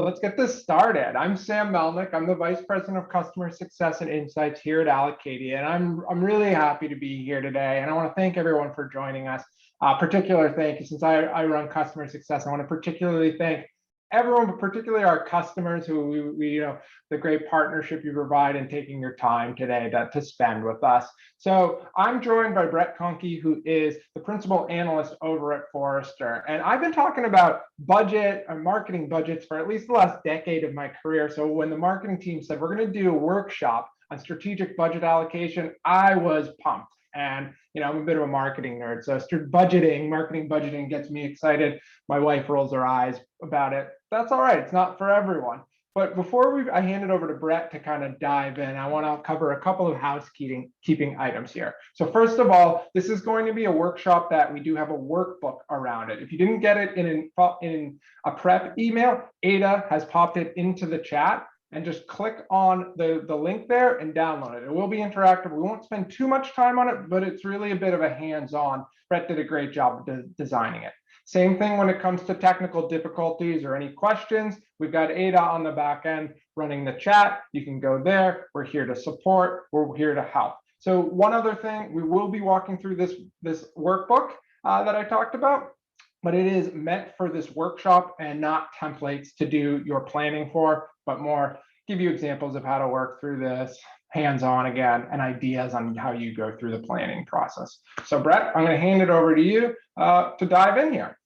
Let's get this started. I'm Sam Melnick. I'm the Vice President of Customer Success and Insights here at Allocation, and I'm really happy to be here today. And I want to thank everyone for joining us. Particular thank you, since I run customer success. I want to particularly thank everyone, but particularly our customers who the great partnership you provide in taking your time today to spend with us. So I'm joined by Brett Kahnke, who is the principal analyst over at Forrester. And I've been talking about budget and marketing budgets for at least the last decade of my career. So when the marketing team said, we're going to do a workshop on strategic budget allocation, I was pumped. And I'm a bit of a marketing nerd, so marketing budgeting gets me excited. My wife rolls her eyes about it. That's all right. It's not for everyone. But before I hand it over to Brett to kind of dive in, I want to cover a couple of housekeeping items here. So first of all, this is going to be a workshop that we do have a workbook around it. If you didn't get it in a prep email, Ada has popped it into the chat. And just click on the link there and download it. It will be interactive. We won't spend too much time on it, but it's really a bit of a hands-on. Brett did a great job designing it. Same thing when it comes to technical difficulties or any questions. We've got Ada on the back end running the chat. You can go there. We're here to support. We're here to help. So one other thing, we will be walking through this workbook that I talked about, but it is meant for this workshop and not templates to do your planning for, but more give you examples of how to work through this hands-on again and ideas on how you go through the planning process. So Brett, I'm going to hand it over to you to dive in here.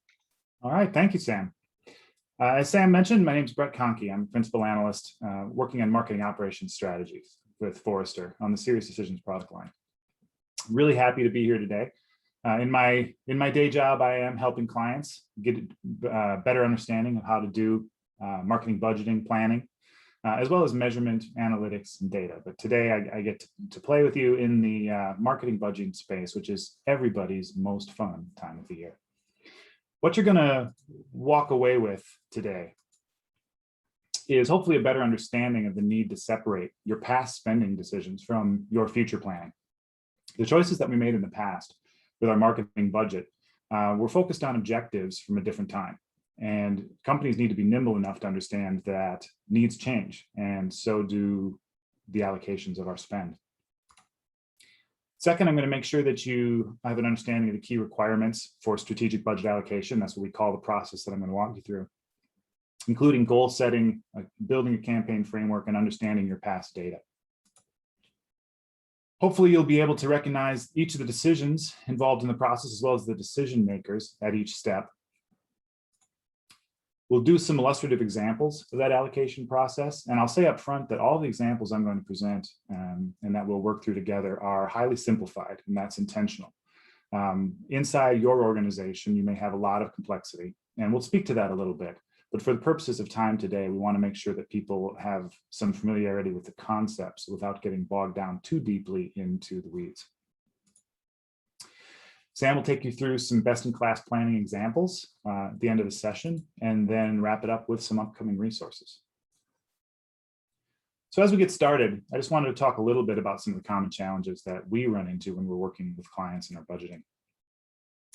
All right, thank you, Sam. As Sam mentioned, my name is Brett Kahnke. I'm a principal analyst working on marketing operations strategies with Forrester on the Serious Decisions product line. I'm really happy to be here today. In my day job, I am helping clients get a better understanding of how to do marketing budgeting planning, as well as measurement, analytics, and data. But today I get to play with you in the marketing budgeting space, which is everybody's most fun time of the year. What you're going to walk away with today is hopefully a better understanding of the need to separate your past spending decisions from your future planning. The choices that we made in the past with our marketing budget, we're focused on objectives from a different time. And companies need to be nimble enough to understand that needs change, and so do the allocations of our spend. Second, I'm going to make sure that you have an understanding of the key requirements for strategic budget allocation. That's what we call the process that I'm going to walk you through, including goal setting, building a campaign framework, and understanding your past data. Hopefully, you'll be able to recognize each of the decisions involved in the process, as well as the decision makers at each step. We'll do some illustrative examples of that allocation process. And I'll say up front that all the examples I'm going to present and that we'll work through together are highly simplified, and that's intentional. Inside your organization, you may have a lot of complexity, and we'll speak to that a little bit. But for the purposes of time today, we want to make sure that people have some familiarity with the concepts without getting bogged down too deeply into the weeds. Sam will take you through some best-in-class planning examples at the end of the session, and then wrap it up with some upcoming resources. So as we get started, I just wanted to talk a little bit about some of the common challenges that we run into when we're working with clients in our budgeting.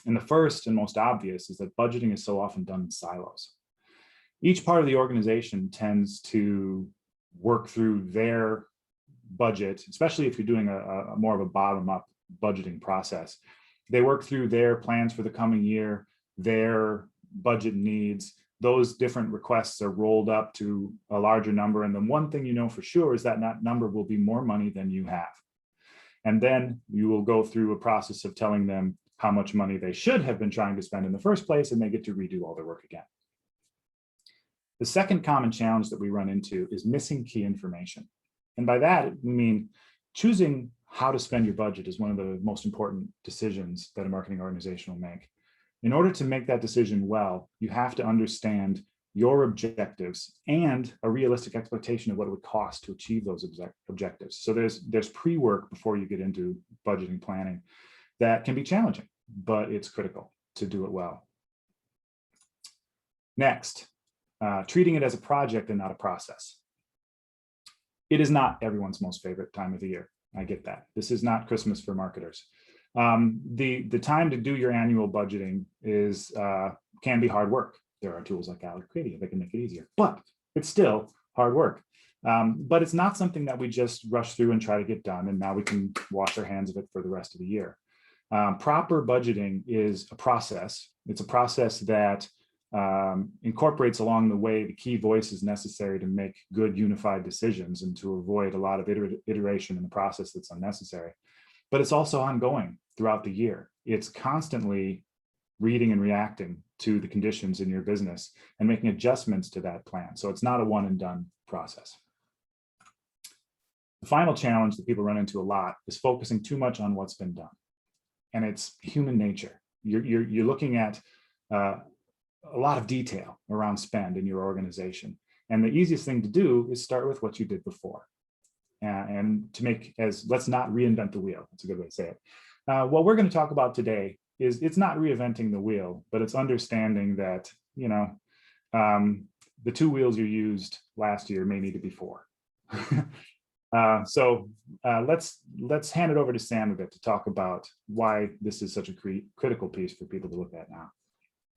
And the first and most obvious is that budgeting is so often done in silos. Each part of the organization tends to work through their budget, especially if you're doing a more of a bottom-up budgeting process. They work through their plans for the coming year, their budget needs. Those different requests are rolled up to a larger number. And the one thing you know for sure is that number will be more money than you have. And then you will go through a process of telling them how much money they should have been trying to spend in the first place, and they get to redo all their work again. The second common challenge that we run into is missing key information. And by that, we mean choosing how to spend your budget is one of the most important decisions that a marketing organization will make. In order to make that decision well, you have to understand your objectives and a realistic expectation of what it would cost to achieve those objectives. So there's pre-work before you get into budgeting planning that can be challenging, but it's critical to do it well. Next, treating it as a project and not a process. It is not everyone's most favorite time of the year. I get that. This is not Christmas for marketers. The time to do your annual budgeting can be hard work. There are tools like Allocation that can make it easier. But It's still hard work, but it's not something that we just rush through and try to get done, and now we can wash our hands of it for the rest of the year. Proper budgeting is a process. It's a process that incorporates along the way the key voices necessary to make good unified decisions and to avoid a lot of iteration in the process that's unnecessary. But it's also ongoing throughout the year. It's constantly reading and reacting to the conditions in your business and making adjustments to that plan. So it's not a one and done process. The final challenge that people run into a lot is focusing too much on what's been done. And it's human nature. You're looking at a lot of detail around spend in your organization. And the easiest thing to do is start with what you did before. And to make let's not reinvent the wheel. That's a good way to say it. What we're going to talk about today is it's not reinventing the wheel, but it's understanding that, the two wheels you used last year may need to be four. So let's hand it over to Sam a bit to talk about why this is such a critical piece for people to look at now.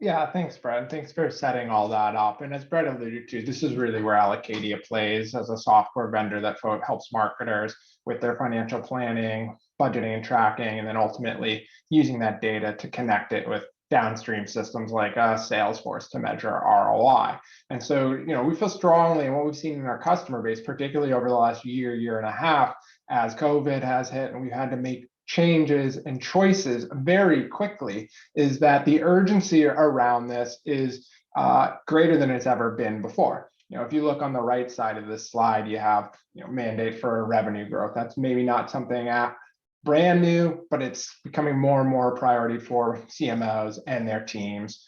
Yeah, thanks, Brett. Thanks for setting all that up. And as Brett alluded to, this is really where Allocation plays as a software vendor that helps marketers with their financial planning, budgeting and tracking, and then ultimately using that data to connect it with downstream systems like Salesforce to measure ROI. And so, we feel strongly in what we've seen in our customer base, particularly over the last year and a half, as COVID has hit and we've had to make changes and choices very quickly, is that the urgency around this is greater than it's ever been before. If you look on the right side of this slide, you have mandate for revenue growth. That's maybe not something brand new, but it's becoming more and more a priority for CMOs and their teams,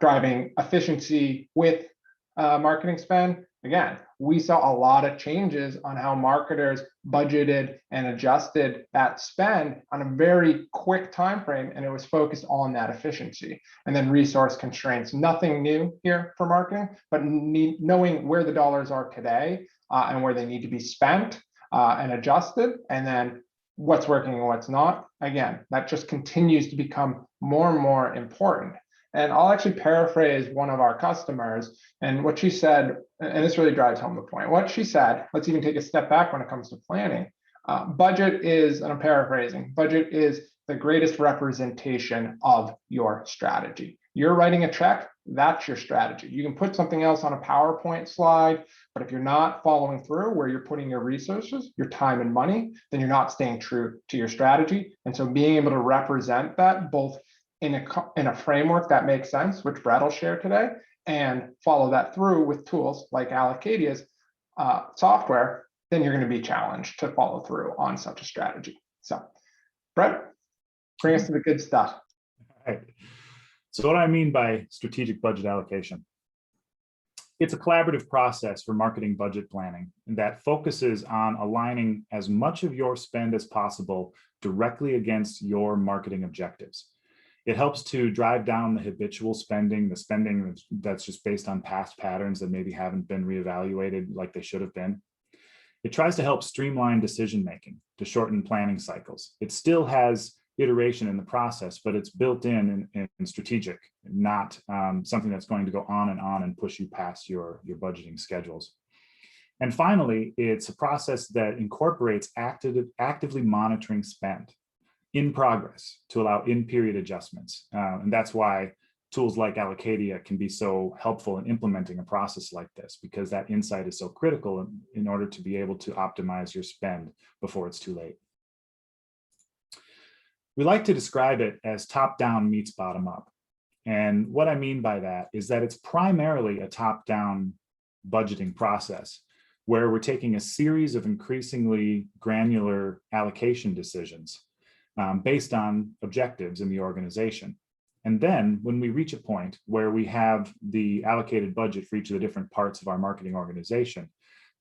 driving efficiency with marketing spend. Again, we saw a lot of changes on how marketers budgeted and adjusted that spend on a very quick time frame, and it was focused on that efficiency. And then resource constraints, nothing new here for marketing, but knowing where the dollars are today and where they need to be spent and adjusted, and then what's working and what's not. Again, that just continues to become more and more important. And I'll actually paraphrase one of our customers and what she said, and this really drives home the point. What she said, let's even take a step back when it comes to planning. Budget is, and I'm paraphrasing, budget is the greatest representation of your strategy. You're writing a check, that's your strategy. You can put something else on a PowerPoint slide, but if you're not following through where you're putting your resources, your time and money, then you're not staying true to your strategy. And so being able to represent that both in a framework that makes sense, which Brett will share today, and follow that through with tools like Allocatia's software, then you're going to be challenged to follow through on such a strategy. So, Brett, bring us to the good stuff. All right. So what do I mean by strategic budget allocation? It's a collaborative process for marketing budget planning that focuses on aligning as much of your spend as possible directly against your marketing objectives. It helps to drive down the habitual spending, the spending that's just based on past patterns that maybe haven't been reevaluated like they should have been. It tries to help streamline decision-making to shorten planning cycles. It still has iteration in the process, but it's built in and strategic, not something that's going to go on and push you past your budgeting schedules. And finally, it's a process that incorporates actively monitoring spend in progress to allow in-period adjustments. And that's why tools like Allocation can be so helpful in implementing a process like this, because that insight is so critical in order to be able to optimize your spend before it's too late. We like to describe it as top-down meets bottom-up. And what I mean by that is that it's primarily a top-down budgeting process where we're taking a series of increasingly granular allocation decisions based on objectives in the organization. And then when we reach a point where we have the allocated budget for each of the different parts of our marketing organization,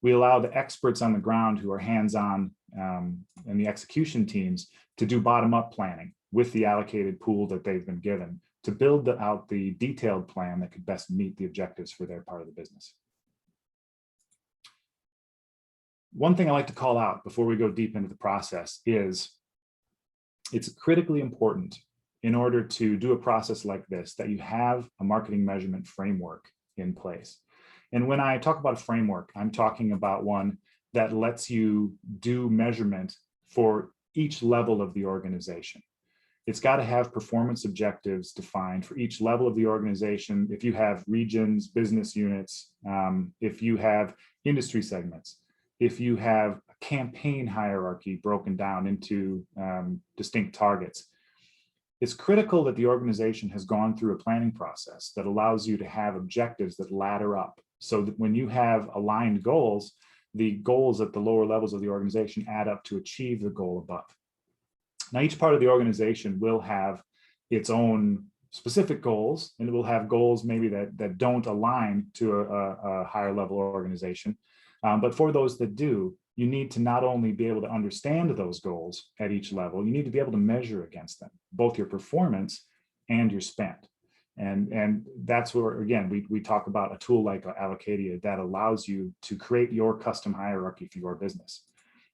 we allow the experts on the ground who are hands-on and the execution teams to do bottom-up planning with the allocated pool that they've been given to build out the detailed plan that could best meet the objectives for their part of the business. One thing I like to call out before we go deep into the process is it's critically important in order to do a process like this that you have a marketing measurement framework in place. And when I talk about a framework, I'm talking about one that lets you do measurement for each level of the organization. It's got to have performance objectives defined for each level of the organization. If you have regions, business units, if you have industry segments, if you have a campaign hierarchy broken down into distinct targets, it's critical that the organization has gone through a planning process that allows you to have objectives that ladder up, so that when you have aligned goals, the goals at the lower levels of the organization add up to achieve the goal above. Now, each part of the organization will have its own specific goals, and it will have goals maybe that don't align to a higher level organization. But for those that do, you need to not only be able to understand those goals at each level, you need to be able to measure against them, both your performance and your spend. And that's where, again, we talk about a tool like Allocation that allows you to create your custom hierarchy for your business,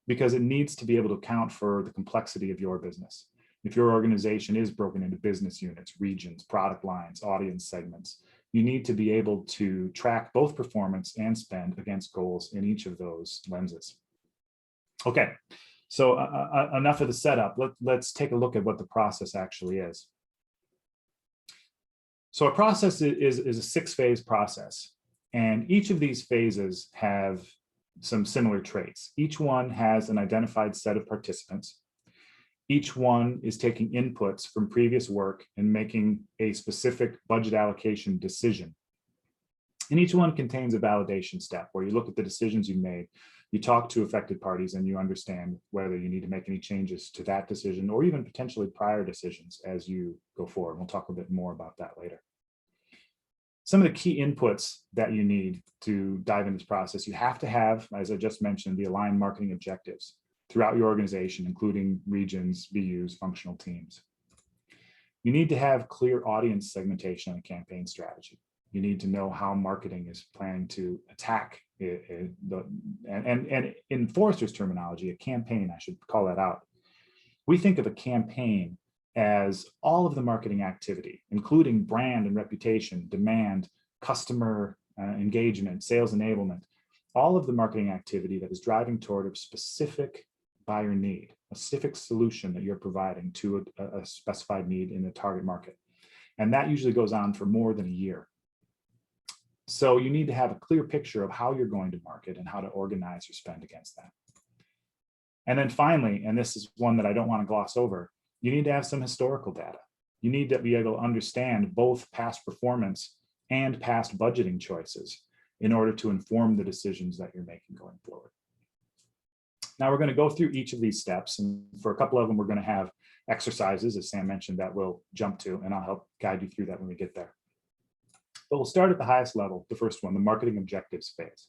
because it needs to be able to account for the complexity of your business. If your organization is broken into business units, regions, product lines, audience segments, you need to be able to track both performance and spend against goals in each of those lenses. Okay, so enough of the setup. Let's take a look at what the process actually is. So a process is a 6-phase process, and each of these phases have some similar traits. Each one has an identified set of participants. Each one is taking inputs from previous work and making a specific budget allocation decision. And each one contains a validation step where you look at the decisions you made, you talk to affected parties, and you understand whether you need to make any changes to that decision or even potentially prior decisions as you go forward. We'll talk a bit more about that later. Some of the key inputs that you need to dive into this process, you have to have, as I just mentioned, the aligned marketing objectives throughout your organization, including regions, BUs, functional teams. You need to have clear audience segmentation and campaign strategy. You need to know how marketing is planning to attack it, and in Forrester's terminology, a campaign, I should call that out. We think of a campaign as all of the marketing activity, including brand and reputation, demand, customer engagement, sales enablement, all of the marketing activity that is driving toward a specific buyer need, a specific solution that you're providing to a specified need in the target market. And that usually goes on for more than a year. So you need to have a clear picture of how you're going to market and how to organize your spend against that. And then finally, and this is one that I don't want to gloss over, you need to have some historical data. You need to be able to understand both past performance and past budgeting choices in order to inform the decisions that you're making going forward. Now we're going to go through each of these steps, and for a couple of them, we're going to have exercises, as Sam mentioned, that we'll jump to, and I'll help guide you through that when we get there. But we'll start at the highest level, the first one, the marketing objectives phase.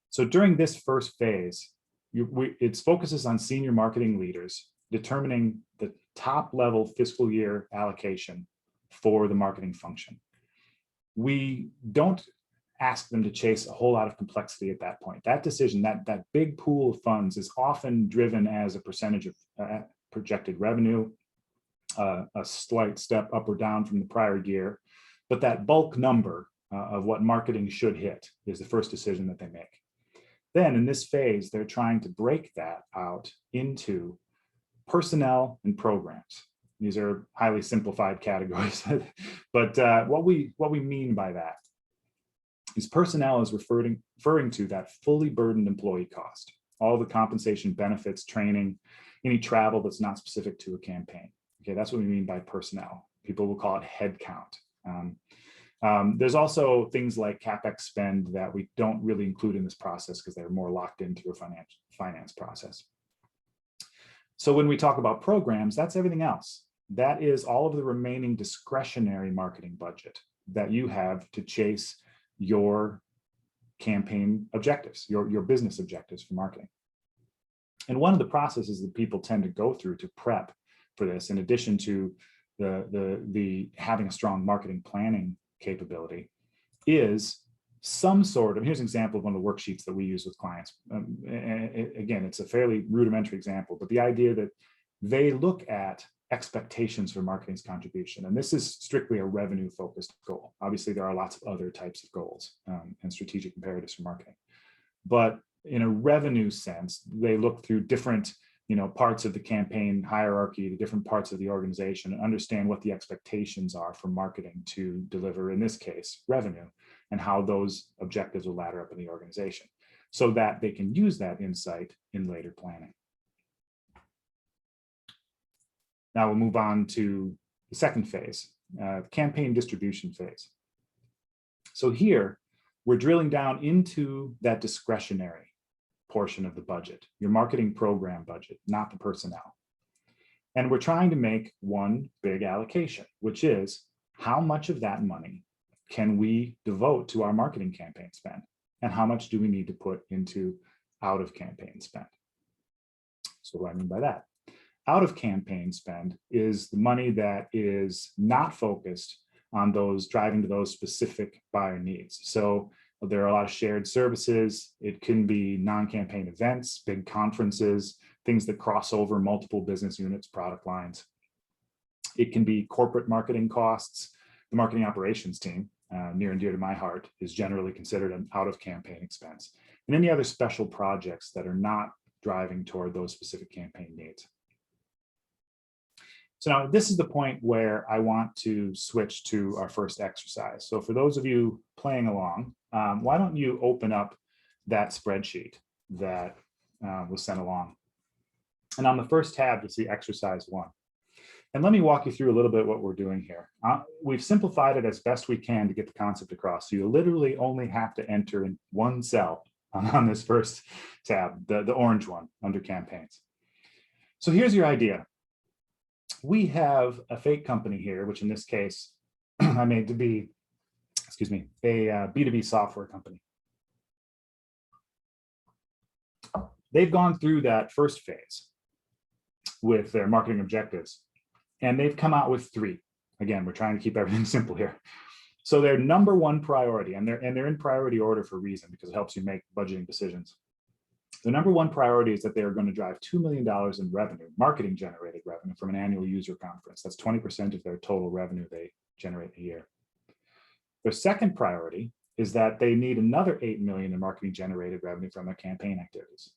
So during this first phase, it focuses on senior marketing leaders determining the top level fiscal year allocation for the marketing function. We don't ask them to chase a whole lot of complexity at that point. That decision, that big pool of funds is often driven as a percentage of projected revenue, a slight step up or down from the prior year. But that bulk number of what marketing should hit is the first decision that they make. Then in this phase, they're trying to break that out into personnel and programs. These are highly simplified categories, but what we mean by that is personnel is referring to that fully burdened employee cost, all the compensation, benefits, training, any travel that's not specific to a campaign. Okay, that's what we mean by personnel. People will call it headcount. There's also things like CapEx spend that we don't really include in this process because they're more locked into a finance process. So when we talk about programs, that's everything else. That is all of the remaining discretionary marketing budget that you have to chase your campaign objectives, your business objectives for marketing. And one of the processes that people tend to go through to prep for this, in addition to the having a strong marketing planning capability, is some sort of, here's an example of one of the worksheets that we use with clients. Again, it's a fairly rudimentary example, but the idea that they look at expectations for marketing's contribution. And this is strictly a revenue-focused goal. Obviously, there are lots of other types of goals and strategic imperatives for marketing. But in a revenue sense, they look through different parts of the campaign hierarchy, the different parts of the organization, and understand what the expectations are for marketing to deliver, in this case, revenue, and how those objectives will ladder up in the organization so that they can use that insight in later planning. Now we'll move on to the second phase, campaign distribution phase. So here, we're drilling down into that discretionary portion of the budget, your marketing program budget, not the personnel. And we're trying to make one big allocation, which is how much of that money can we devote to our marketing campaign spend, and how much do we need to put into out of campaign spend? So what do I mean by that? Out of campaign spend is the money that is not focused on those driving to those specific buyer needs. So there are a lot of shared services. It can be non-campaign events, big conferences, things that cross over multiple business units, product lines. It can be corporate marketing costs. The marketing operations team, near and dear to my heart, is generally considered an out-of-campaign expense. And any other special projects that are not driving toward those specific campaign needs. So now this is the point where I want to switch to our first exercise. So for those of you playing along, why don't you open up that spreadsheet that was sent along. And on the first tab, you'll see exercise 1. And let me walk you through a little bit what we're doing here. We've simplified it as best we can to get the concept across. So you literally only have to enter in one cell on this first tab, the orange one under campaigns. So here's your idea. We have a fake company here, which in this case, I made to be, excuse me, a B2B software company. They've gone through that first phase with their marketing objectives, and they've come out with 3. Again, we're trying to keep everything simple here. So their number 1 priority, and they're in priority order for a reason, because it helps you make budgeting decisions. The number 1 priority is that they are going to drive $2 million in revenue, marketing generated revenue, from an annual user conference. That's 20% of their total revenue they generate a year. Their second priority is that they need another $8 million in marketing generated revenue from their campaign activities.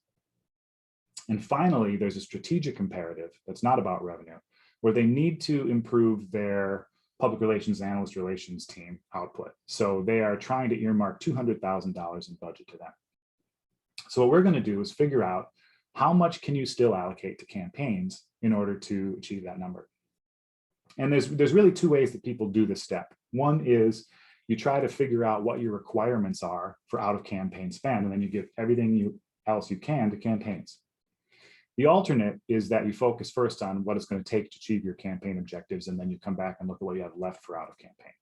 And finally, there's a strategic imperative that's not about revenue, where they need to improve their public relations and analyst relations team output. So they are trying to earmark $200,000 in budget to them. So what we're going to do is figure out how much can you still allocate to campaigns in order to achieve that number. And there's really 2 ways that people do this step. One is you try to figure out what your requirements are for out of campaign spend, and then you give everything else you can to campaigns. The alternate is that you focus first on what it's going to take to achieve your campaign objectives, and then you come back and look at what you have left for out of campaign.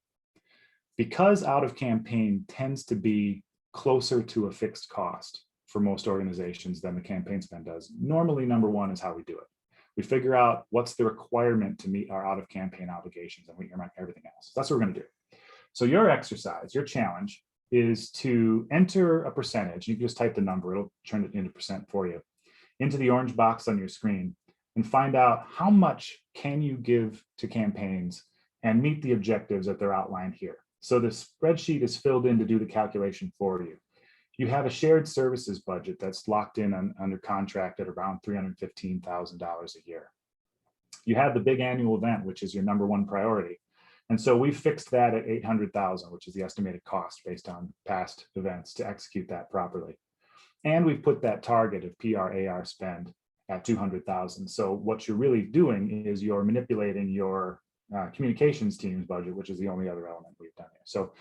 Because out of campaign tends to be closer to a fixed cost for most organizations than the campaign spend does, normally number 1 is how we do it. We figure out what's the requirement to meet our out of campaign obligations, and we earmark everything else. That's what we're going to do. So your exercise, your challenge, is to enter a percentage. You can just type the number, it'll turn it into percent for you, into the orange box on your screen, and find out how much can you give to campaigns and meet the objectives that they're outlined here. So the spreadsheet is filled in to do the calculation for you. You have a shared services budget that's locked in under contract at around $315,000 a year. You have the big annual event, which is your number 1 priority. And so we fixed that at $800,000, which is the estimated cost based on past events to execute that properly. And we've put that target of PR/AR spend at $200,000. So what you're really doing is you're manipulating your communications team's budget, which is the only other element we've done here. So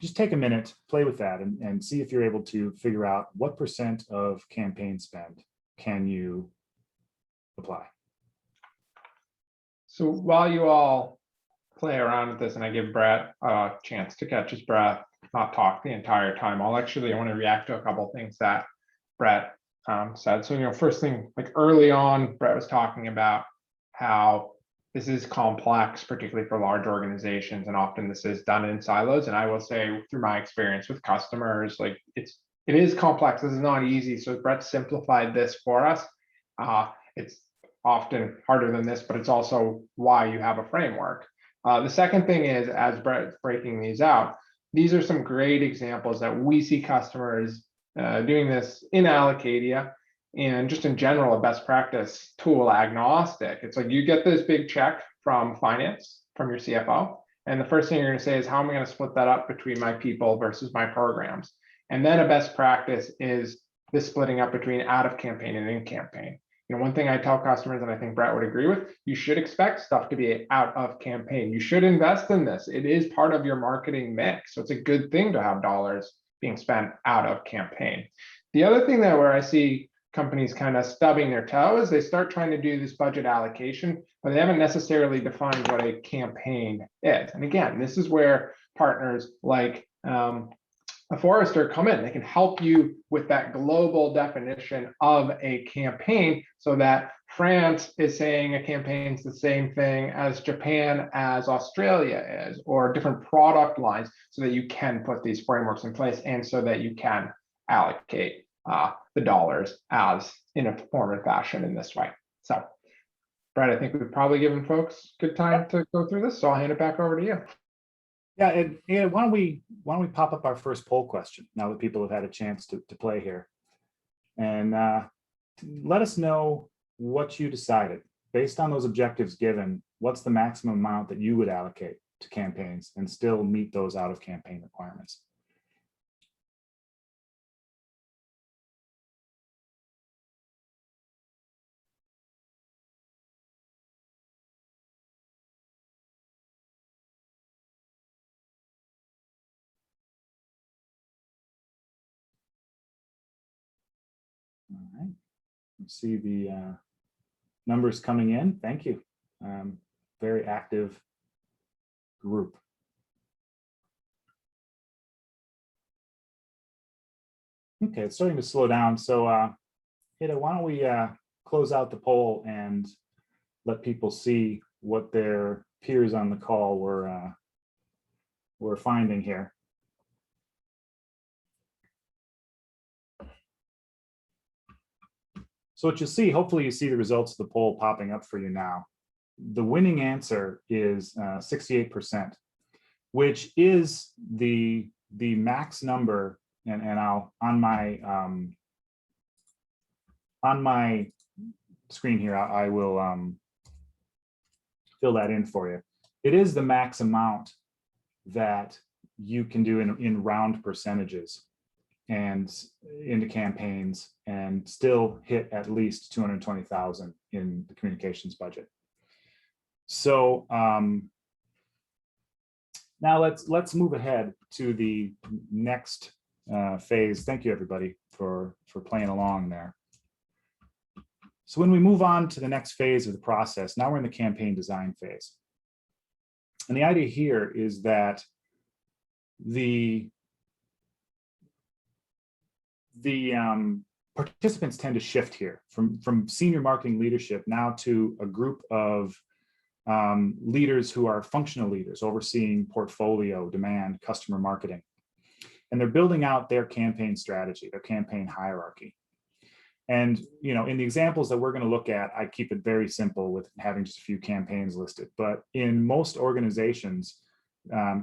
just take a minute, play with that, and see if you're able to figure out what % of campaign spend can you apply. So while you all play around with this, and I give Brett a chance to catch his breath, not talk the entire time, I want to react to a couple of things that Brett said. So, first thing, like early on, Brett was talking about how this is complex, particularly for large organizations, and often this is done in silos. And I will say, through my experience with customers, like it is complex. This is not easy. So Brett simplified this for us. It's often harder than this, but it's also why you have a framework. The second thing is, as Brett's breaking these out, these are some great examples that we see customers doing this in Allocadia and just in general, a best practice tool agnostic. It's like you get this big check from finance, from your CFO, and the first thing you're going to say is, how am I going to split that up between my people versus my programs? And then a best practice is this splitting up between out of campaign and in campaign. You know, one thing I tell customers, and I think Brett would agree with, you should expect stuff to be out of campaign. You should invest in this. It is part of your marketing mix. So it's a good thing to have dollars being spent out of campaign. The other thing that where I see companies kind of stubbing their toe is they start trying to do this budget allocation, but they haven't necessarily defined what a campaign is. And again, this is where partners like a Forrester come in. They can help you with that global definition of a campaign, so that France is saying a campaign is the same thing as Japan, as Australia is, or different product lines, so that you can put these frameworks in place and so that you can allocate the dollars as in a form and fashion in this way. So, Brett, I think we've probably given folks good time to go through this, so I'll hand it back over to you. Yeah, and why don't we pop up our first poll question now that people have had a chance to play here, and let us know what you decided based on those objectives given. What's the maximum amount that you would allocate to campaigns and still meet those out of campaign requirements? All right, you see the numbers coming in. Thank you. Very active group. Okay, it's starting to slow down. So, Hida, why don't we close out the poll and let people see what their peers on the call were finding here. So what you'll see, hopefully you see the results of the poll popping up for you now. The winning answer is 68%, which is the max number. And I'll on my screen here, I will fill that in for you. It is the max amount that you can do in round percentages and into campaigns and still hit at least 220,000 in the communications budget. So now let's move ahead to the next phase. Thank you everybody for playing along there. So when we move on to the next phase of the process, now we're in the campaign design phase. And the idea here is that the participants tend to shift here from senior marketing leadership now to a group of leaders who are functional leaders overseeing portfolio, demand, customer marketing. And they're building out their campaign strategy, their campaign hierarchy. And in the examples that we're going to look at, I keep it very simple with having just a few campaigns listed. But in most organizations,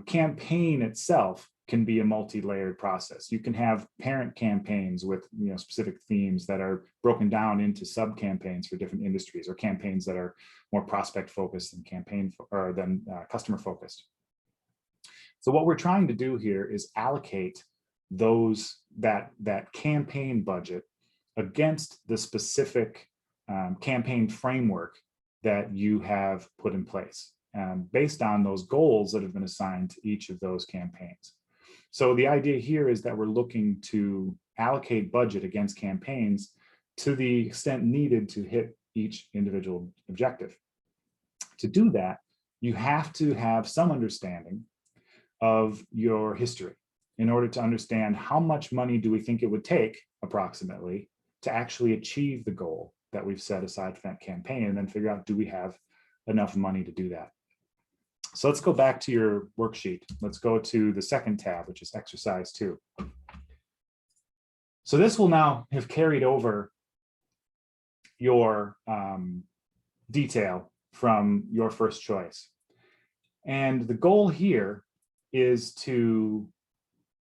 campaign itself can be a multi-layered process. You can have parent campaigns with specific themes that are broken down into sub-campaigns for different industries, or campaigns that are more prospect focused than customer focused. So what we're trying to do here is allocate that campaign budget against the specific campaign framework that you have put in place, based on those goals that have been assigned to each of those campaigns. So the idea here is that we're looking to allocate budget against campaigns to the extent needed to hit each individual objective. To do that, you have to have some understanding of your history in order to understand how much money do we think it would take approximately to actually achieve the goal that we've set aside for that campaign, and then figure out, do we have enough money to do that? So let's go back to your worksheet. Let's go to the second tab, which is exercise 2. So this will now have carried over your detail from your first choice. And the goal here is to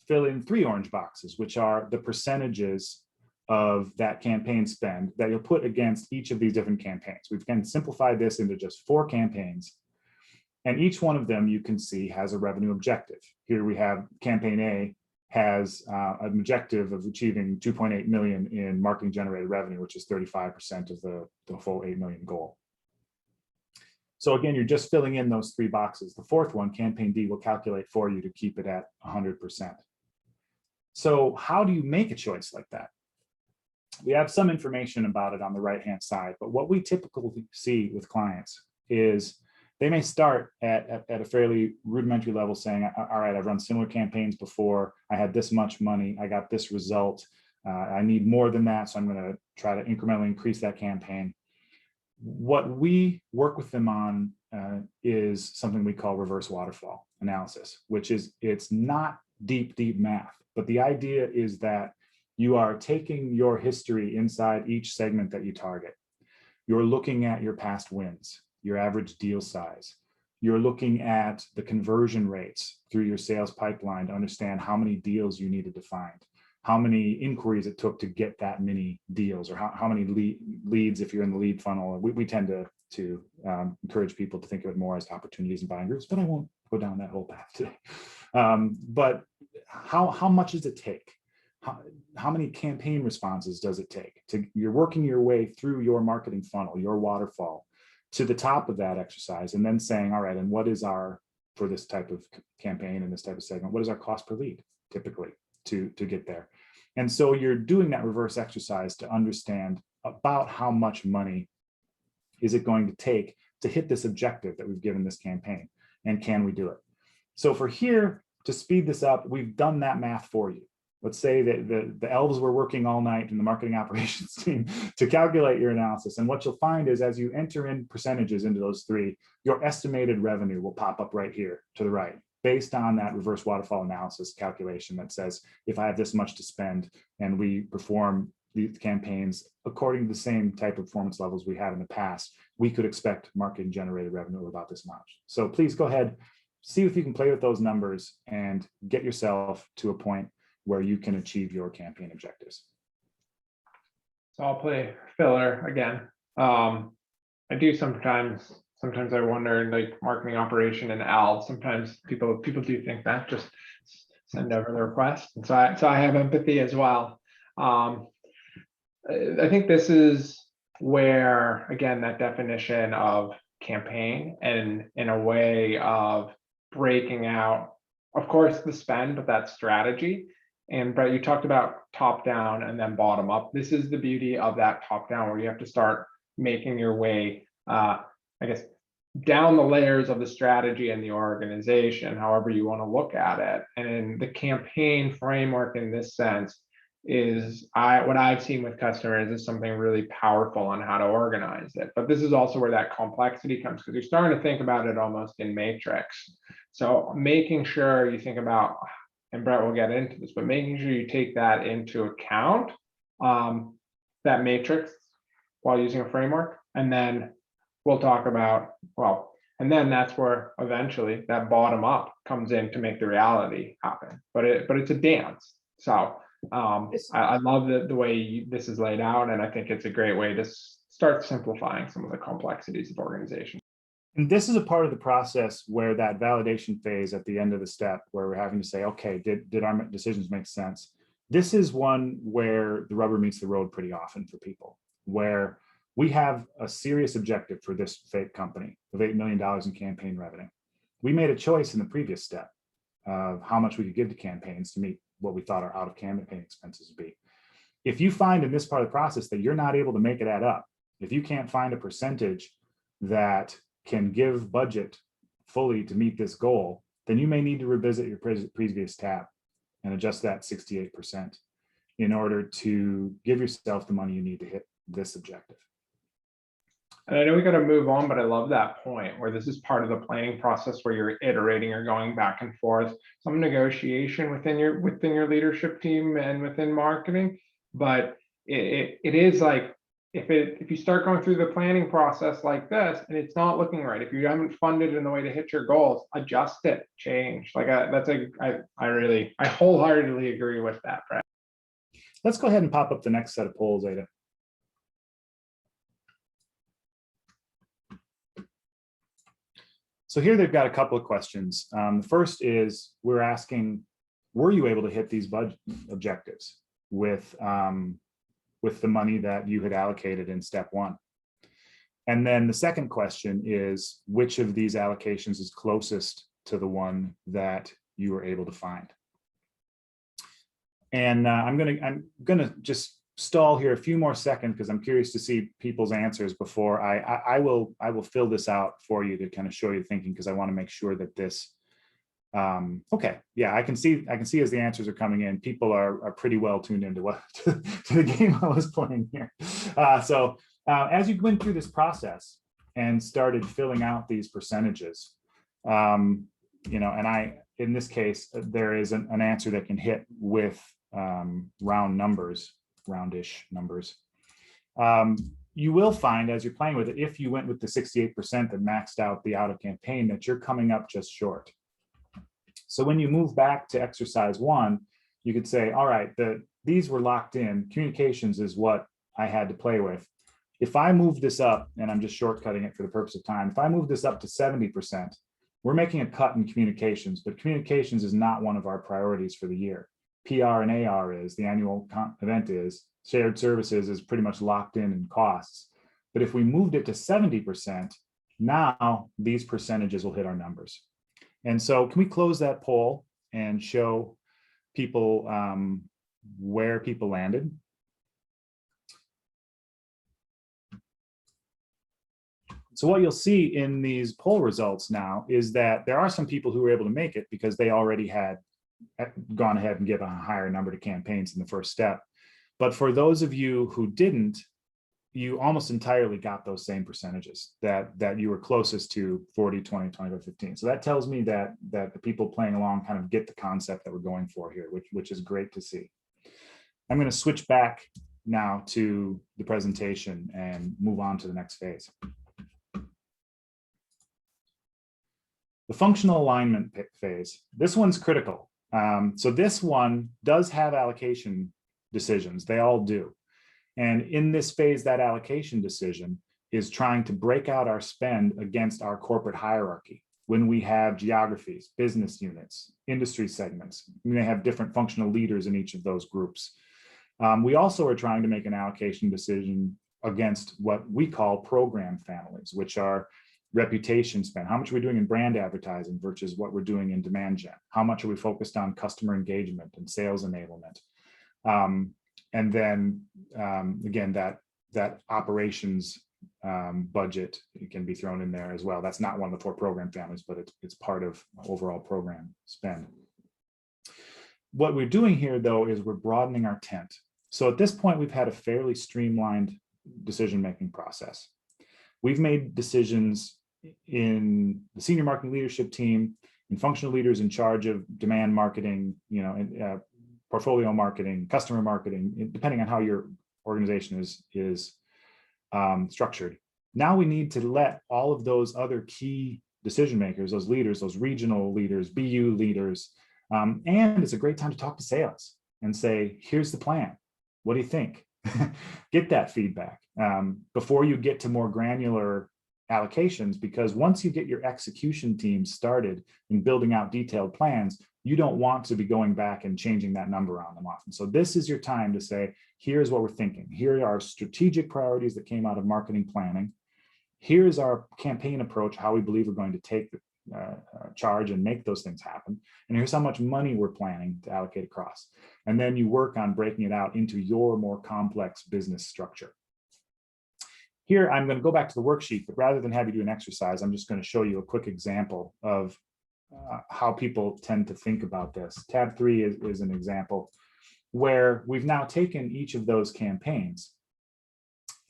fill in 3 orange boxes, which are the percentages of that campaign spend that you'll put against each of these different campaigns. We've kind of simplified this into just 4 campaigns. And each one of them you can see has a revenue objective. Here we have campaign A has an objective of achieving 2.8 million in marketing generated revenue, which is 35% of the full 8 million goal. So again, you're just filling in those 3 boxes. The 4th one, campaign D, will calculate for you to keep it at 100%. So how do you make a choice like that? We have some information about it on the right-hand side, but what we typically see with clients is they may start at a fairly rudimentary level saying, all right, I've run similar campaigns before, I had this much money, I got this result, I need more than that, so I'm going to try to incrementally increase that campaign. What we work with them on is something we call reverse waterfall analysis, which is, it's not deep math, but the idea is that you are taking your history inside each segment that you target. You're looking at your past wins, your average deal size. You're looking at the conversion rates through your sales pipeline to understand how many deals you needed to find, how many inquiries it took to get that many deals, or how many leads if you're in the lead funnel. We tend to encourage people to think of it more as opportunities and buying groups, but I won't go down that whole path today. But how much does it take? How many campaign responses does it take? You're working your way through your marketing funnel, your waterfall, to the top of that exercise, and then saying, all right, and what is our, for this type of campaign and this type of segment, what is our cost per lead typically to get there? And so you're doing that reverse exercise to understand about how much money is it going to take to hit this objective that we've given this campaign, and can we do it? So for here, to speed this up, we've done that math for you. Let's say that the elves were working all night in the marketing operations team to calculate your analysis. And what you'll find is, as you enter in percentages into those 3, your estimated revenue will pop up right here to the right, based on that reverse waterfall analysis calculation that says, if I have this much to spend and we perform these campaigns according to the same type of performance levels we had in the past, we could expect marketing generated revenue of about this much. So please go ahead, see if you can play with those numbers and get yourself to a point where you can achieve your campaign objectives. So I'll play filler again. I do sometimes I wonder, like marketing operation and Al, sometimes people do think that, just send over the request. And so I have empathy as well. I think this is where, again, that definition of campaign and in a way of breaking out, of course, the spend, but that strategy. And Brett, you talked about top down and then bottom up. This is the beauty of that top down, where you have to start making your way, I guess, down the layers of the strategy and the organization, however you want to look at it. And the campaign framework in this sense is, what I've seen with customers is something really powerful on how to organize it. But this is also where that complexity comes, because you're starting to think about it almost in matrix. So making sure you think about, and Brett will get into this, but making sure you take that into account, that matrix, while using a framework. And then we'll talk about, well, and then that's where eventually that bottom up comes in to make the reality happen. But it's a dance. So I love the way this is laid out, and I think it's a great way to start simplifying some of the complexities of organization. And this is a part of the process where that validation phase at the end of the step, where we're having to say, okay, did our decisions make sense? This is one where the rubber meets the road pretty often for people, where we have a serious objective for this fake company of $8 million in campaign revenue. We made a choice in the previous step of how much we could give to campaigns to meet what we thought our out of campaign expenses would be. If you find in this part of the process that you're not able to make it add up, if you can't find a percentage that can give budget fully to meet this goal, then you may need to revisit your previous tab and adjust that 68% in order to give yourself the money you need to hit this objective. And I know we got to move on, but I love that point where this is part of the planning process, where you're iterating, you're going back and forth, some negotiation within your leadership team and within marketing. But it is like, if you start going through the planning process like this and it's not looking right, if you haven't funded in the way to hit your goals, adjust it, change. Like I wholeheartedly agree with that, Brad. Let's go ahead and pop up the next set of polls, Ada. So here they've got a couple of questions. The first is, we're asking, were you able to hit these budget objectives with the money that you had allocated in step one? And then the second question is, which of these allocations is closest to the one that you were able to find? And I'm gonna just stall here a few more seconds because I'm curious to see people's answers before I will fill this out for you to kind of show you thinking, because I want to make sure that this okay, yeah, I can see as the answers are coming in, people are pretty well tuned into what to the game I was playing here. So as you went through this process and started filling out these percentages, you know, and in this case, there is an answer that can hit with roundish numbers. You will find as you're playing with it, if you went with the 68% that maxed out the out of campaign, that you're coming up just short. So when you move back to exercise one, you could say, all right, these were locked in. Communications is what I had to play with. If I move this up, and I'm just shortcutting it for the purpose of time, if I move this up to 70%, we're making a cut in communications, but communications is not one of our priorities for the year. PR and AR is, the annual event is, shared services is pretty much locked in costs. But if we moved it to 70%, now these percentages will hit our numbers. And so can we close that poll and show people where people landed? So what you'll see in these poll results now is that there are some people who were able to make it because they already had gone ahead and given a higher number to campaigns in the first step. But for those of you who didn't, you almost entirely got those same percentages that you were closest to 40, 20, 25, 15. So that tells me that the people playing along kind of get the concept that we're going for here, which is great to see. I'm going to switch back now to the presentation and move on to the next phase. The functional alignment phase. This one's critical. So this one does have allocation decisions. They all do. And in this phase, that allocation decision is trying to break out our spend against our corporate hierarchy. When we have geographies, business units, industry segments, we may have different functional leaders in each of those groups. We also are trying to make an allocation decision against what we call program families, which are reputation spend. How much are we doing in brand advertising versus what we're doing in demand gen? How much are we focused on customer engagement and sales enablement? And then again, that operations budget can be thrown in there as well. That's not one of the 4 program families, but it's part of overall program spend. What we're doing here, though, is we're broadening our tent. So at this point, we've had a fairly streamlined decision-making process. We've made decisions in the senior marketing leadership team, and functional leaders in charge of demand marketing, you know, and portfolio marketing, customer marketing, depending on how your organization is structured. Now we need to let all of those other key decision makers, those leaders, those regional leaders, BU leaders, and it's a great time to talk to sales and say, here's the plan. What do you think? Get that feedback before you get to more granular allocations, because once you get your execution team started in building out detailed plans, you don't want to be going back and changing that number on them often. So this is your time to say, here's what we're thinking. Here are our strategic priorities that came out of marketing planning. Here's our campaign approach, how we believe we're going to take the charge and make those things happen. And here's how much money we're planning to allocate across. And then you work on breaking it out into your more complex business structure. Here, I'm going to go back to the worksheet, but rather than have you do an exercise, I'm just going to show you a quick example of how people tend to think about this. Tab 3 is an example where we've now taken each of those campaigns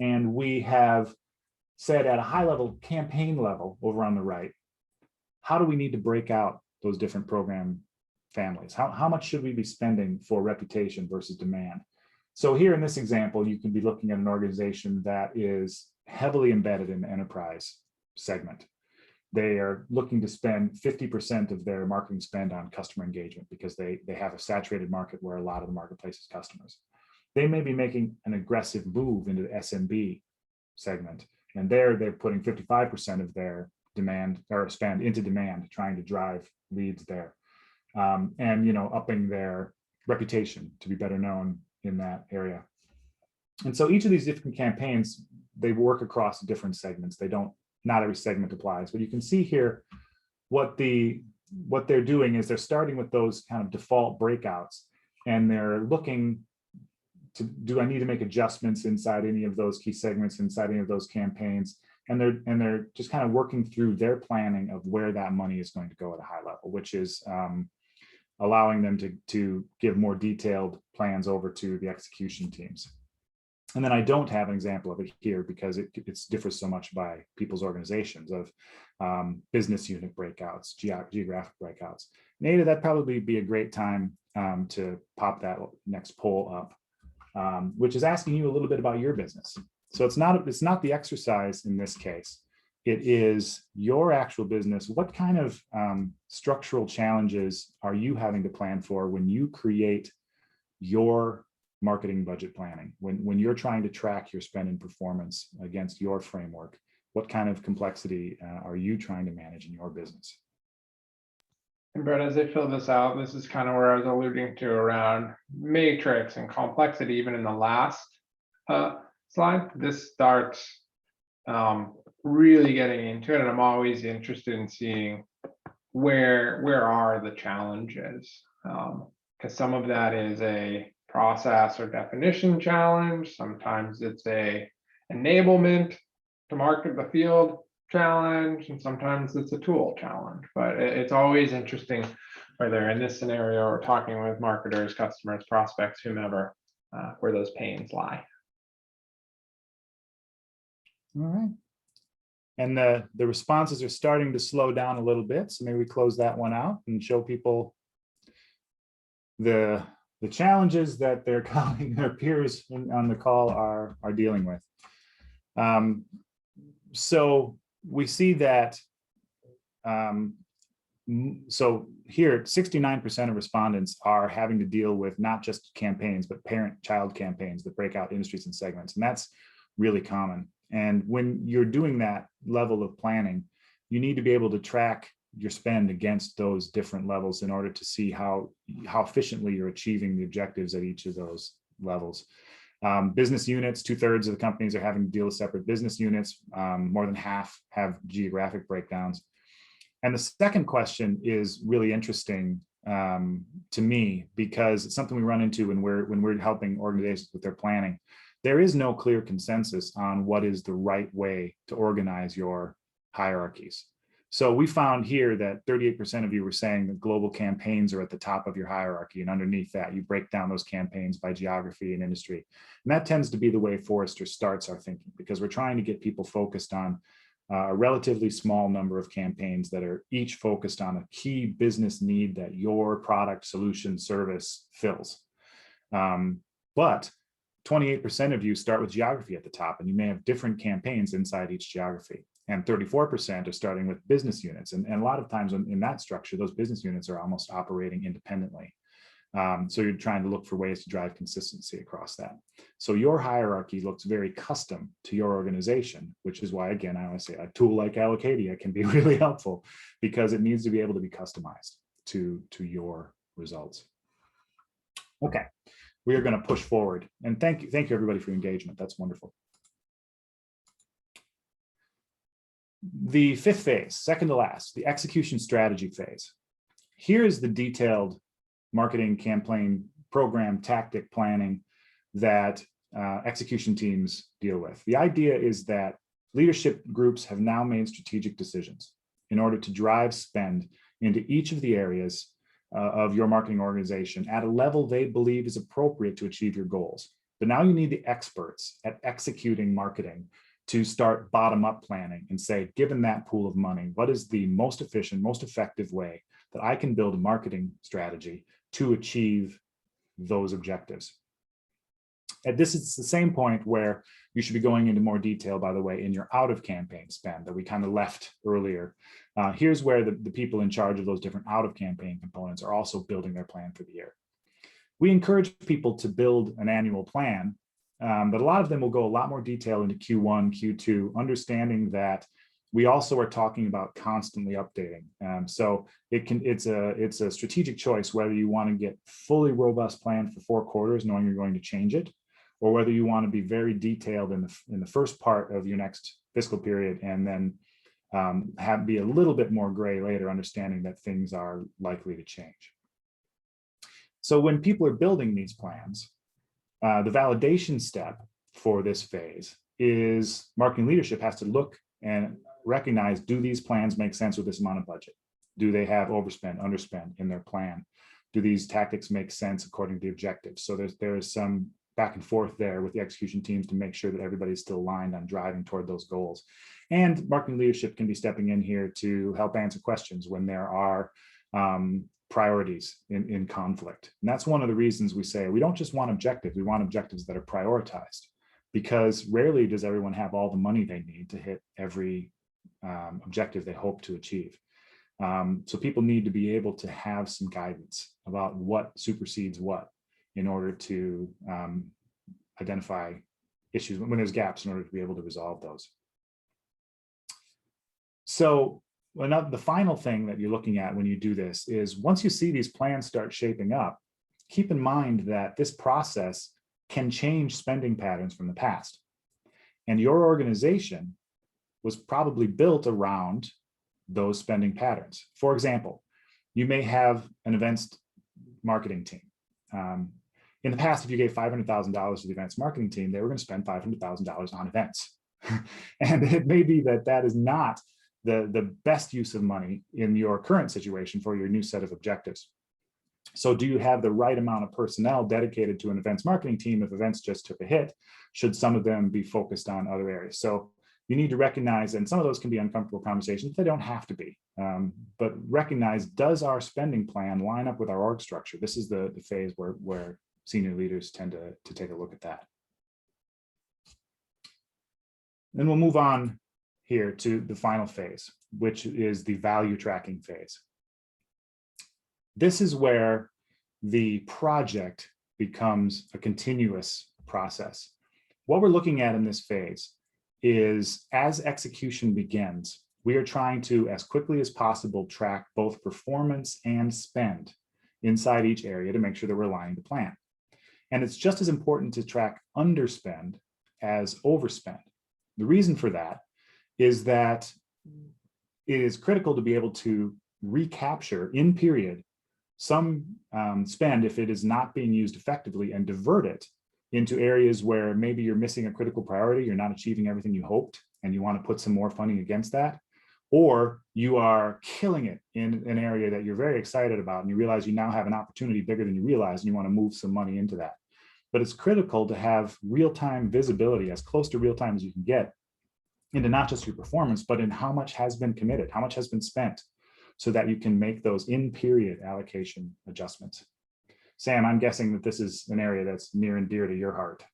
and we have said at a high level, campaign level over on the right, how do we need to break out those different program families? How much should we be spending for reputation versus demand? So here in this example, you can be looking at an organization that is heavily embedded in the enterprise segment. They are looking to spend 50% of their marketing spend on customer engagement because they have a saturated market where a lot of the marketplace is customers. They may be making an aggressive move into the SMB segment, and they're putting 55% of their demand or spend into demand, trying to drive leads there, and upping their reputation to be better known in that area. And so each of these different campaigns, they work across different segments. Not every segment applies, but you can see here what they're doing is they're starting with those kind of default breakouts, and they're looking to, do I need to make adjustments inside any of those key segments, inside any of those campaigns? And they're just kind of working through their planning of where that money is going to go at a high level, which is allowing them to give more detailed plans over to the execution teams. And then I don't have an example of it here because it differs so much by people's organizations of business unit breakouts, geographic breakouts. And Ada, that'd probably be a great time to pop that next poll up, which is asking you a little bit about your business. So it's not the exercise in this case. It is your actual business. What kind of structural challenges are you having to plan for when you create your marketing budget planning, when you're trying to track your spend and performance against your framework? What kind of complexity are you trying to manage in your business? And Brett, as I fill this out, this is kind of where I was alluding to around matrix and complexity, even in the last slide. This starts really getting into it, and I'm always interested in seeing where are the challenges, because some of that is a process or definition challenge. Sometimes it's a enablement to market the field challenge, and sometimes it's a tool challenge. But it's always interesting, whether in this scenario or talking with marketers, customers, prospects, whomever, where those pains lie. All right. And the responses are starting to slow down a little bit. So maybe we close that one out and show people the challenges that their colleagues, their peers on the call are dealing with. So we see that, so here 69% of respondents are having to deal with not just campaigns, but parent-child campaigns that break out industries and segments. And that's really common. And when you're doing that level of planning, you need to be able to track your spend against those different levels in order to see how efficiently you're achieving the objectives at each of those levels. Business units, 2/3 of the companies are having to deal with separate business units. More than half have geographic breakdowns. And the second question is really interesting to me, because it's something we run into when we're helping organizations with their planning. There is no clear consensus on what is the right way to organize your hierarchies. So we found here that 38% of you were saying that global campaigns are at the top of your hierarchy, and underneath that, you break down those campaigns by geography and industry. And that tends to be the way Forrester starts our thinking, because we're trying to get people focused on a relatively small number of campaigns that are each focused on a key business need that your product, solution, service fills. But 28% of you start with geography at the top, and you may have different campaigns inside each geography. And 34% are starting with business units. And a lot of times in that structure, those business units are almost operating independently. So you're trying to look for ways to drive consistency across that. So your hierarchy looks very custom to your organization, which is why, again, I always say a tool like Allocation can be really helpful, because it needs to be able to be customized to your results. Okay, we are going to push forward. And thank you everybody for your engagement. That's wonderful. The fifth phase, second to last, the execution strategy phase. Here is the detailed marketing campaign program tactic planning that execution teams deal with. The idea is that leadership groups have now made strategic decisions in order to drive spend into each of the areas of your marketing organization at a level they believe is appropriate to achieve your goals. But now you need the experts at executing marketing to start bottom-up planning and say, given that pool of money, what is the most efficient, most effective way that I can build a marketing strategy to achieve those objectives? And this is the same point where you should be going into more detail, by the way, in your out of campaign spend that we kind of left earlier. Here's where the people in charge of those different out of campaign components are also building their plan for the year. We encourage people to build an annual plan, but a lot of them will go a lot more detail into Q1, Q2, understanding that we also are talking about constantly updating. So it's a strategic choice whether you want to get fully robust plan for 4 quarters, knowing you're going to change it, or whether you want to be very detailed in the first part of your next fiscal period, and then be a little bit more gray later, understanding that things are likely to change. So when people are building these plans, the validation step for this phase is marketing leadership has to look and recognize, do these plans make sense with this amount of budget? Do they have overspend, underspend in their plan? Do these tactics make sense according to the objectives? So there's some back and forth there with the execution teams to make sure that everybody's still aligned on driving toward those goals. And marketing leadership can be stepping in here to help answer questions when there are priorities in conflict. And that's one of the reasons we say we don't just want objectives, we want objectives that are prioritized, because rarely does everyone have all the money they need to hit every objective they hope to achieve. So people need to be able to have some guidance about what supersedes what in order to identify issues when there's gaps in order to be able to resolve those. So the final thing that you're looking at when you do this is, once you see these plans start shaping up, keep in mind that this process can change spending patterns from the past. And your organization was probably built around those spending patterns. For example, you may have an events marketing team. In the past, if you gave $500,000 to the events marketing team, they were going to spend $500,000 on events. And it may be that that is not the best use of money in your current situation for your new set of objectives. So do you have the right amount of personnel dedicated to an events marketing team if events just took a hit? Should some of them be focused on other areas? So you need to recognize, and some of those can be uncomfortable conversations, they don't have to be, but recognize, does our spending plan line up with our org structure? This is the phase where senior leaders tend to take a look at that. Then we'll move on here to the final phase, which is the value tracking phase. This is where the project becomes a continuous process. What we're looking at in this phase is, as execution begins, we are trying to, as quickly as possible, track both performance and spend inside each area to make sure that we're aligning the plan. And it's just as important to track underspend as overspend. The reason for that is that it is critical to be able to recapture in period some spend if it is not being used effectively, and divert it into areas where maybe you're missing a critical priority, you're not achieving everything you hoped, and you want to put some more funding against that, or you are killing it in an area that you're very excited about and you realize you now have an opportunity bigger than you realized and you want to move some money into that. But it's critical to have real-time visibility, as close to real-time as you can get, into not just your performance, but in how much has been committed, how much has been spent, so that you can make those in-period allocation adjustments. Sam, I'm guessing that this is an area that's near and dear to your heart.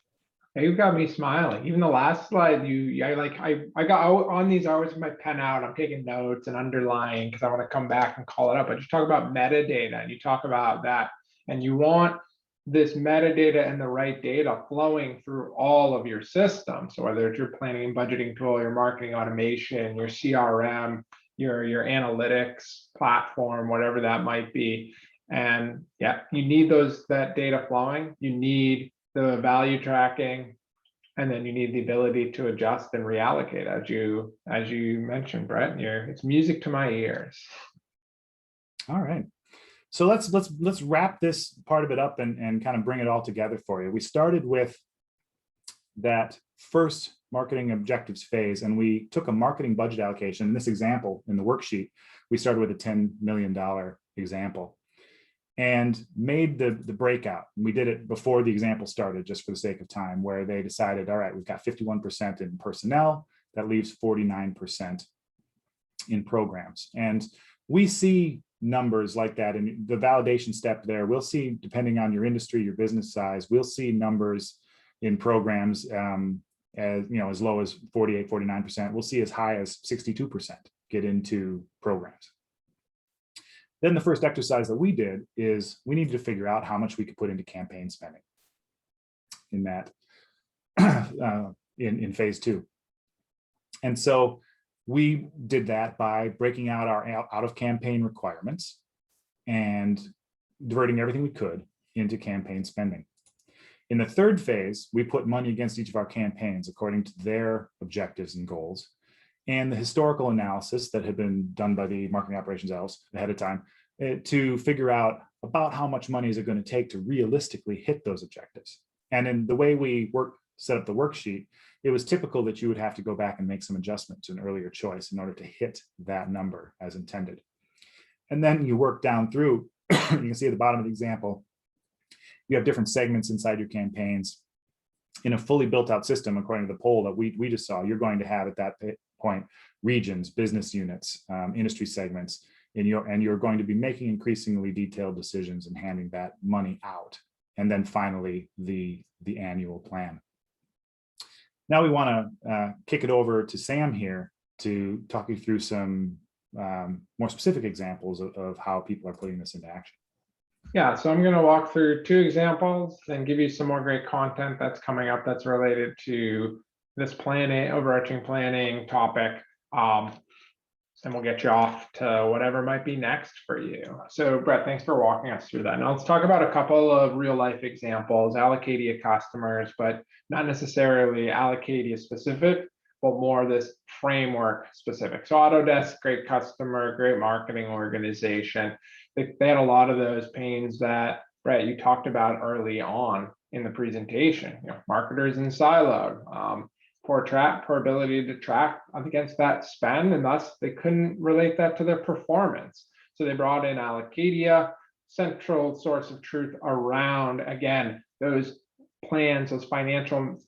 You've got me smiling. Even the last slide, I got on these hours with my pen out. I'm taking notes and underlying because I want to come back and call it up. But you talk about metadata, and you talk about that, and you want this metadata and the right data flowing through all of your systems. So whether it's your planning and budgeting tool, your marketing automation, your CRM, your analytics platform, whatever that might be. And yeah, you need that data flowing. You need the value tracking, and then you need the ability to adjust and reallocate, as you mentioned, Brett. It's music to my ears. All right. So let's wrap this part of it up and kind of bring it all together for you. We started with that first marketing objectives phase, and we took a marketing budget allocation. In this example, in the worksheet, we started with a $10 million example and made the breakout. We did it before the example started, just for the sake of time, where they decided, all right, we've got 51% in personnel, that leaves 49% in programs. And we see numbers like that in the validation step there. We'll see, depending on your industry, your business size, we'll see numbers in programs as low as 48, 49%. We'll see as high as 62% get into programs. Then the first exercise that we did is we needed to figure out how much we could put into campaign spending in that in phase 2. And so we did that by breaking out our out of campaign requirements and diverting everything we could into campaign spending. In the third phase, we put money against each of our campaigns according to their objectives and goals. And the historical analysis that had been done by the marketing operations analysts ahead of time to figure out about how much money is it going to take to realistically hit those objectives. And in the way we set up the worksheet, it was typical that you would have to go back and make some adjustment to an earlier choice in order to hit that number as intended. And then you work down through, you can see at the bottom of the example, you have different segments inside your campaigns. In a fully built out system, according to the poll that we just saw, you're going to have at that point regions, business units, industry segments, and you're going to be making increasingly detailed decisions and handing that money out. And then finally, the annual plan. Now we want to kick it over to Sam here to talk you through some more specific examples of how people are putting this into action. Yeah, so I'm going to walk through 2 examples and give you some more great content that's coming up that's related to this planning, overarching planning topic. And we'll get you off to whatever might be next for you. So Brett, thanks for walking us through that. Now let's talk about a couple of real life examples, Allocation customers, but not necessarily Allocation specific, but more this framework specific. So Autodesk, great customer, great marketing organization. They had a lot of those pains that, Brett, you talked about early on in the presentation. Marketers in siloed, poor ability to track against that spend, and thus they couldn't relate that to their performance. So they brought in Allocation, central source of truth around, again, those plans, those financial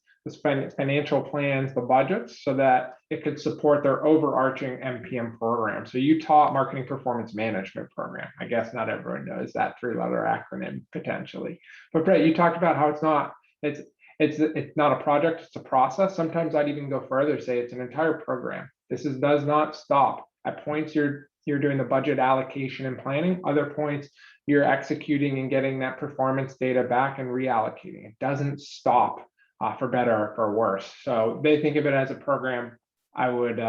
plans, the budgets, so that it could support their overarching MPM program. So you taught marketing performance management program. I guess not everyone knows that 3-letter acronym potentially. But Brett, you talked about how it's not a project, it's a process. Sometimes I'd even go further, say it's an entire program. This does not stop. At points you're doing the budget allocation and planning. Other points you're executing and getting that performance data back and reallocating. It doesn't stop. For better or for worse. So they think of it as a program. I would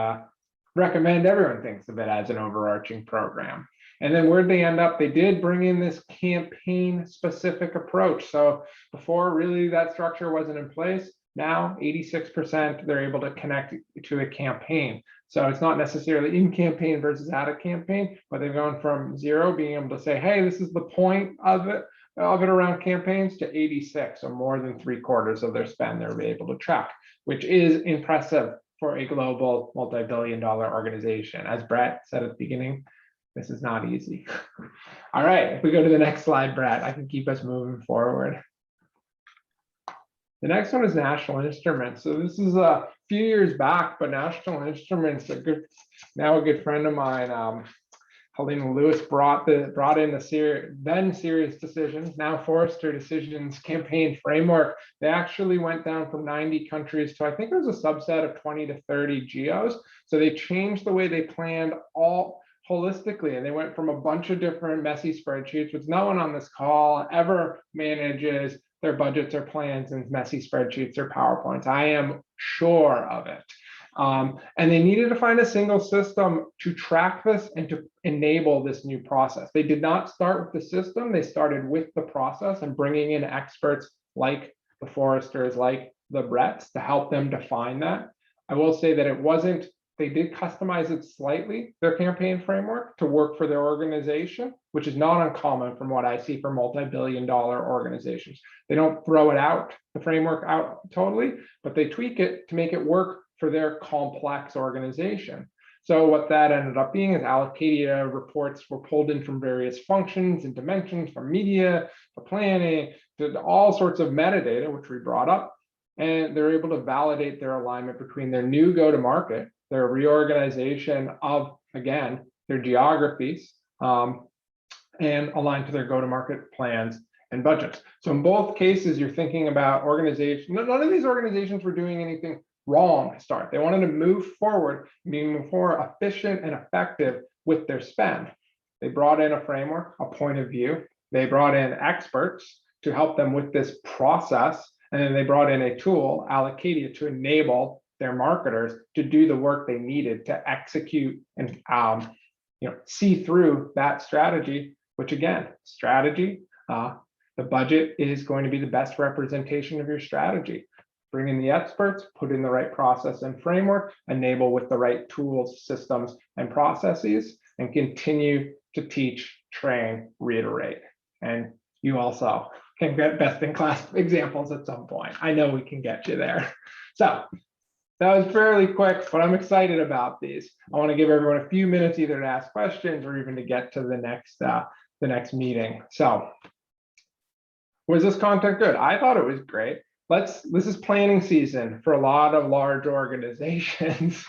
recommend everyone thinks of it as an overarching program. And then where'd they end up? They did bring in this campaign specific approach. So before really that structure wasn't in place, now 86% they're able to connect to a campaign. So it's not necessarily in campaign versus out of campaign, but they've gone from 0 being able to say, hey, this is the point of it around campaigns to 86, so more than 3/4 of their spend they're able to track, which is impressive for a global multi-billion-dollar organization. As Brett said at the beginning, this is not easy. All right, if we go to the next slide, Brett, I can keep us moving forward. The next one is National Instruments. So this is a few years back, but National Instruments, a good friend of mine, Helena Lewis brought in the then Serious Decisions, now Forrester Decisions campaign framework. They actually went down from 90 countries to, I think it was a subset of 20 to 30 geos. So they changed the way they planned all holistically, and they went from a bunch of different messy spreadsheets, which no one on this call ever manages their budgets or plans in messy spreadsheets or PowerPoints. I am sure of it. And they needed to find a single system to track this and to enable this new process. They did not start with the system, they started with the process and bringing in experts like the Forresters, like the Bretts to help them define that. I will say that they did customize it slightly, their campaign framework, to work for their organization, which is not uncommon from what I see for multi-billion-dollar organizations. They don't throw the framework out totally, but they tweak it to make it work for their complex organization. So what that ended up being is Allocation reports were pulled in from various functions and dimensions, from media to planning to all sorts of metadata, which we brought up, and they're able to validate their alignment between their new go-to-market, their reorganization of, again, their geographies, and align to their go-to-market plans and budgets. So in both cases, you're thinking about organization. None of these organizations were doing anything wrong to start. They wanted to move forward, being more efficient and effective with their spend. They brought in a framework, a point of view. They brought in experts to help them with this process. And then they brought in a tool, Allocation, to enable their marketers to do the work they needed to execute and see through that strategy, which again, strategy, the budget is going to be the best representation of your strategy. Bring in the experts, put in the right process and framework, enable with the right tools, systems, and processes, and continue to teach, train, reiterate. And you also can get best-in-class examples at some point. I know we can get you there. So that was fairly quick, but I'm excited about these. I want to give everyone a few minutes either to ask questions or even to get to the next meeting. So was this content good? I thought it was great. This is planning season for a lot of large organizations.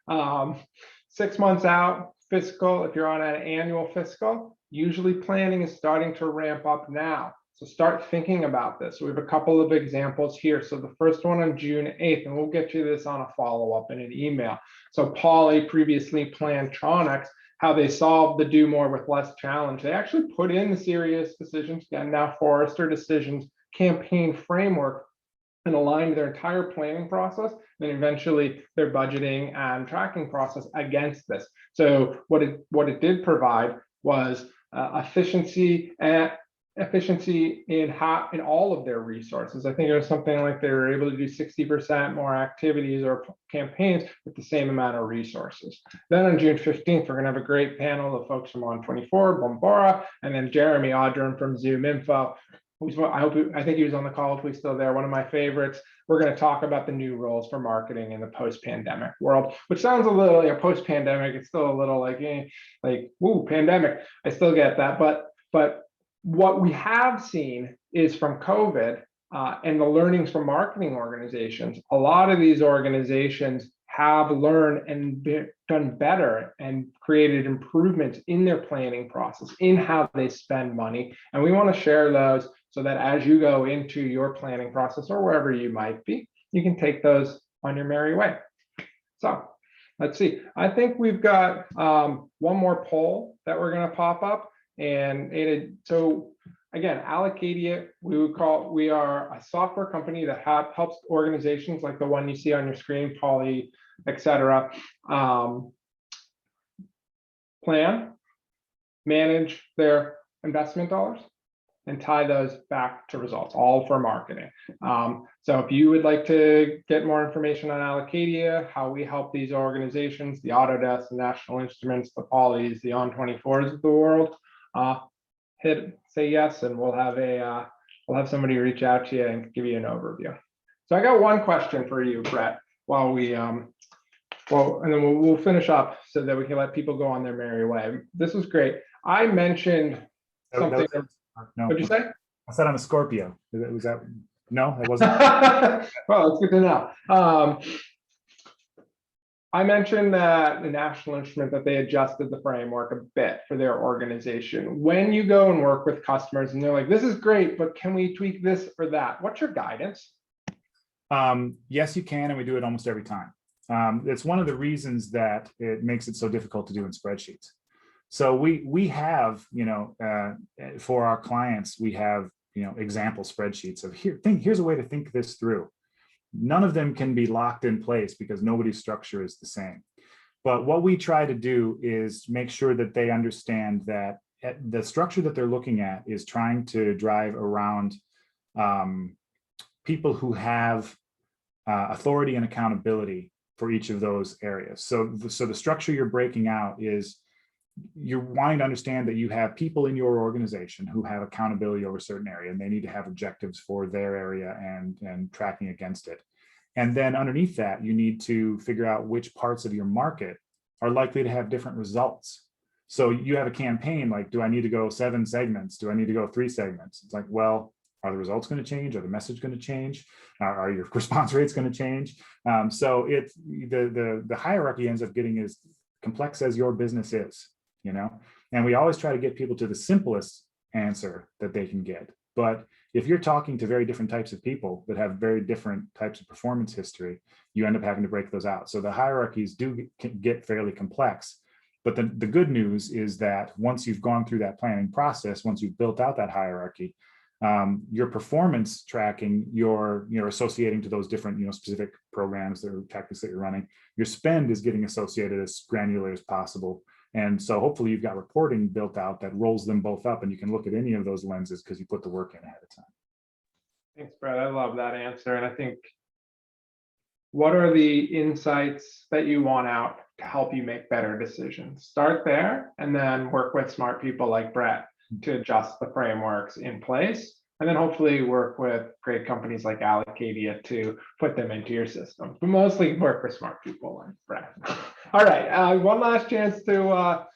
6 months out, fiscal, if you're on an annual fiscal, usually planning is starting to ramp up now. So start thinking about this. We have a couple of examples here. So the first one on June 8th, and we'll get you this on a follow-up in an email. So Polly previously planned Tronics, how they solved the do more with less challenge. They actually put in the serious decisions, and now Forrester decisions campaign framework, and aligned their entire planning process, and eventually their budgeting and tracking process against this. So what it did provide was efficiency in all of their resources. I think it was something like they were able to do 60% more activities or campaigns with the same amount of resources. Then on June 15th, we're gonna have a great panel of folks from On24, Bombora, and then Jeremy Audrum from Zoom Info. I think he was on the call if he's still there, one of my favorites. We're going to talk about the new roles for marketing in the post-pandemic world, which sounds a little post-pandemic. It's still a little woo, pandemic. I still get that, but what we have seen is from COVID and the learnings from marketing organizations. A lot of these organizations have learned and done better and created improvements in their planning process, in how they spend money, and we want to share those, so that as you go into your planning process or wherever you might be, you can take those on your merry way. So let's see. I think we've got one more poll that we're going to pop up. And so again, Allocation, we are a software company that helps organizations like the one you see on your screen, Poly, etc., plan, manage their investment dollars, and tie those back to results, all for marketing. So if you would like to get more information on Allocation, how we help these organizations, the Autodesk, the National Instruments, the Polys, the On24s of the world, say yes, and we'll have somebody reach out to you and give you an overview. So I got one question for you, Brett, while we and then we'll finish up so that we can let people go on their merry way. This was great. I mentioned something. No. What'd you say? I said I'm a Scorpio. Was that? No, it wasn't. Well, it's good to know. I mentioned that the National Instrument, that they adjusted the framework a bit for their organization. When you go and work with customers and they're like, this is great, but can we tweak this or that? What's your guidance? Yes, you can, and we do it almost every time. It's one of the reasons that it makes it so difficult to do in spreadsheets. So we have, for our clients, we have, example spreadsheets of here's a way to think this through. None of them can be locked in place because nobody's structure is the same. But what we try to do is make sure that they understand that the structure that they're looking at is trying to drive around people who have authority and accountability for each of those areas. So the structure you're breaking out is you're wanting to understand that you have people in your organization who have accountability over a certain area, and they need to have objectives for their area and tracking against it. And then underneath that, you need to figure out which parts of your market are likely to have different results. So you have a campaign like, do I need to go 7 segments? Do I need to go 3 segments? It's like, well, are the results going to change? Are the message going to change? Are your response rates going to change? So it's the hierarchy ends up getting as complex as your business is. And we always try to get people to the simplest answer that they can get. But if you're talking to very different types of people that have very different types of performance history, you end up having to break those out. So the hierarchies do get fairly complex. But the good news is that once you've gone through that planning process, once you've built out that hierarchy, your performance tracking, you're associating to those different specific programs or tactics that you're running, your spend is getting associated as granular as possible. And so hopefully you've got reporting built out that rolls them both up, and you can look at any of those lenses because you put the work in ahead of time. Thanks, Brett. I love that answer. And I think, what are the insights that you want out to help you make better decisions? Start there and then work with smart people like Brett to adjust the frameworks in place. And then hopefully work with great companies like Allocation to put them into your system. But mostly work with smart people like Brett. All right, one last chance to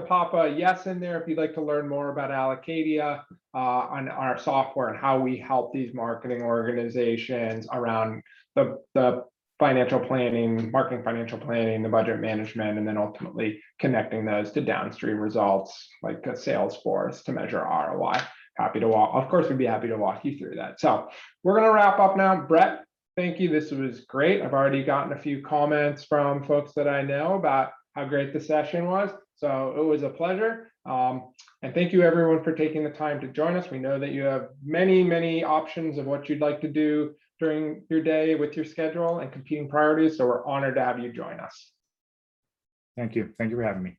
pop a yes in there if you'd like to learn more about Allocation, on our software and how we help these marketing organizations around the financial planning, marketing financial planning, the budget management, and then ultimately connecting those to downstream results like a Salesforce to measure ROI. Happy to walk, of course, we'd be happy to walk you through that. So we're going to wrap up now. Brett, thank you. This was great. I've already gotten a few comments from folks that I know about how great the session was. So it was a pleasure. And thank you everyone for taking the time to join us. We know that you have many, many options of what you'd like to do during your day with your schedule and competing priorities. So we're honored to have you join us. Thank you. Thank you for having me.